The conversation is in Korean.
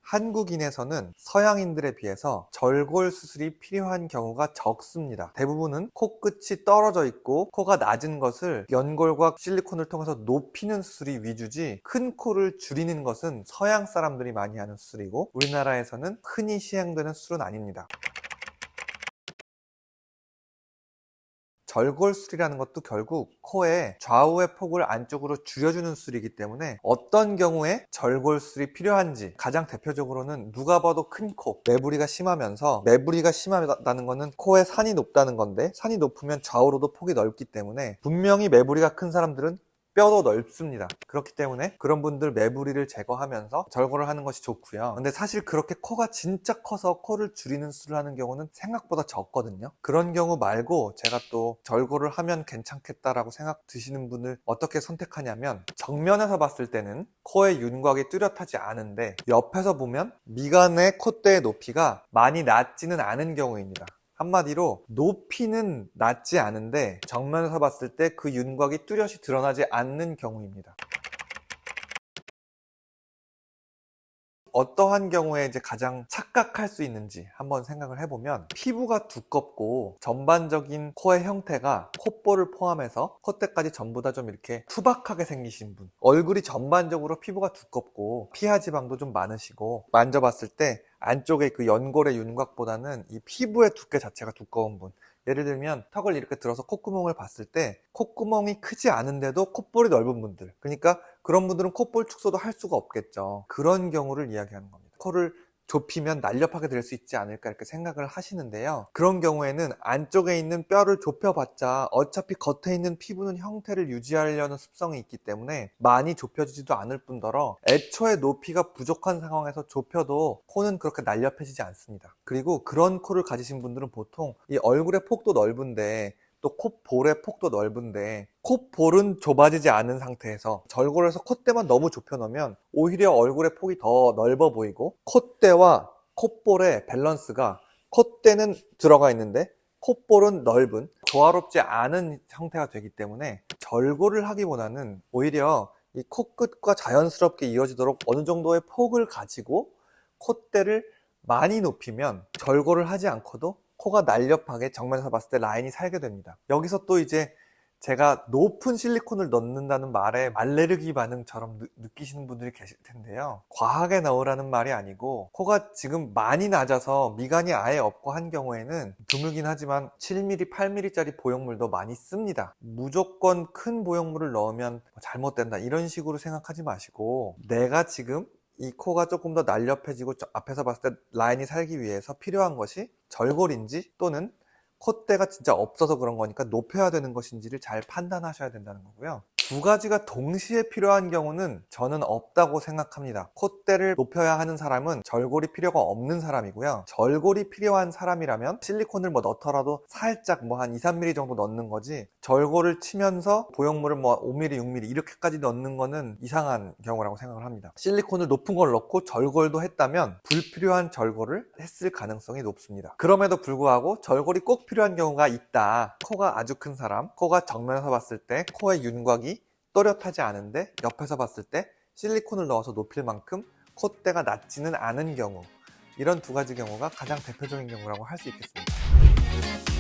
한국인에서는 서양인들에 비해서 절골 수술이 필요한 경우가 적습니다. 대부분은 코끝이 떨어져 있고 코가 낮은 것을 연골과 실리콘을 통해서 높이는 수술이 위주지, 큰 코를 줄이는 것은 서양 사람들이 많이 하는 수술이고 우리나라에서는 흔히 시행되는 수술은 아닙니다. 절골술이라는 것도 결국 코의 좌우의 폭을 안쪽으로 줄여주는 수술이기 때문에 어떤 경우에 절골술이 필요한지, 가장 대표적으로는 누가 봐도 큰 코, 매부리가 심하면서, 매부리가 심하다는 것은 코에 산이 높다는 건데, 산이 높으면 좌우로도 폭이 넓기 때문에 분명히 매부리가 큰 사람들은 뼈도 넓습니다. 그렇기 때문에 그런 분들 매부리를 제거하면서 절골을 하는 것이 좋고요. 근데 사실 그렇게 코가 진짜 커서 코를 줄이는 수술을 하는 경우는 생각보다 적거든요. 그런 경우 말고 제가 또 절골을 하면 괜찮겠다라고 생각 드시는 분을 어떻게 선택하냐면, 정면에서 봤을 때는 코의 윤곽이 뚜렷하지 않은데 옆에서 보면 미간의 콧대의 높이가 많이 낮지는 않은 경우입니다. 한마디로 높이는 낮지 않은데 정면에서 봤을 때 그 윤곽이 뚜렷이 드러나지 않는 경우입니다. 어떠한 경우에 이제 가장 착각할 수 있는지 한번 생각을 해보면, 피부가 두껍고 전반적인 코의 형태가 콧볼을 포함해서 콧대까지 전부 다 좀 이렇게 투박하게 생기신 분, 얼굴이 전반적으로 피부가 두껍고 피하 지방도 좀 많으시고 만져봤을 때 안쪽에 그 연골의 윤곽보다는 이 피부의 두께 자체가 두꺼운 분, 예를 들면 턱을 이렇게 들어서 콧구멍을 봤을 때 콧구멍이 크지 않은데도 콧볼이 넓은 분들, 그러니까 그런 분들은 콧볼 축소도 할 수가 없겠죠. 그런 경우를 이야기하는 겁니다. 코를 좁히면 날렵하게 될 수 있지 않을까 이렇게 생각을 하시는데요. 그런 경우에는 안쪽에 있는 뼈를 좁혀봤자 어차피 겉에 있는 피부는 형태를 유지하려는 습성이 있기 때문에 많이 좁혀지지도 않을 뿐더러 애초에 높이가 부족한 상황에서 좁혀도 코는 그렇게 날렵해지지 않습니다. 그리고 그런 코를 가지신 분들은 보통 이 얼굴의 폭도 넓은데 또 콧볼의 폭도 넓은데 콧볼은 좁아지지 않은 상태에서 절골을 해서 콧대만 너무 좁혀 놓으면 오히려 얼굴의 폭이 더 넓어 보이고, 콧대와 콧볼의 밸런스가, 콧대는 들어가 있는데 콧볼은 넓은, 조화롭지 않은 형태가 되기 때문에 절골을 하기보다는 오히려 이 코끝과 자연스럽게 이어지도록 어느 정도의 폭을 가지고 콧대를 많이 높이면 절골을 하지 않고도 코가 날렵하게 정면에서 봤을 때 라인이 살게 됩니다. 여기서 또 이제 제가 높은 실리콘을 넣는다는 말에 알레르기 반응처럼 느끼시는 분들이 계실 텐데요. 과하게 넣으라는 말이 아니고, 코가 지금 많이 낮아서 미간이 아예 없고 한 경우에는 드물긴 하지만 7mm, 8mm짜리 보형물도 많이 씁니다. 무조건 큰 보형물을 넣으면 잘못된다 이런 식으로 생각하지 마시고, 내가 지금 이 코가 조금 더 날렵해지고 앞에서 봤을 때 라인이 살기 위해서 필요한 것이 절골인지 또는 콧대가 진짜 없어서 그런 거니까 높여야 되는 것인지를 잘 판단하셔야 된다는 거고요. 두 가지가 동시에 필요한 경우는 저는 없다고 생각합니다. 콧대를 높여야 하는 사람은 절골이 필요가 없는 사람이고요. 절골이 필요한 사람이라면 실리콘을 뭐 넣더라도 살짝 뭐 한 2, 3mm 정도 넣는 거지, 절골을 치면서 보형물을 뭐 5mm, 6mm 이렇게까지 넣는 거는 이상한 경우라고 생각을 합니다. 실리콘을 높은 걸 넣고 절골도 했다면 불필요한 절골을 했을 가능성이 높습니다. 그럼에도 불구하고 절골이 꼭 필요한 경우가 있다. 코가 아주 큰 사람, 코가 정면에서 봤을 때 코의 윤곽이 또렷하지 않은데 옆에서 봤을 때 실리콘을 넣어서 높일 만큼 콧대가 낮지는 않은 경우, 이런 두 가지 경우가 가장 대표적인 경우라고 할 수 있겠습니다.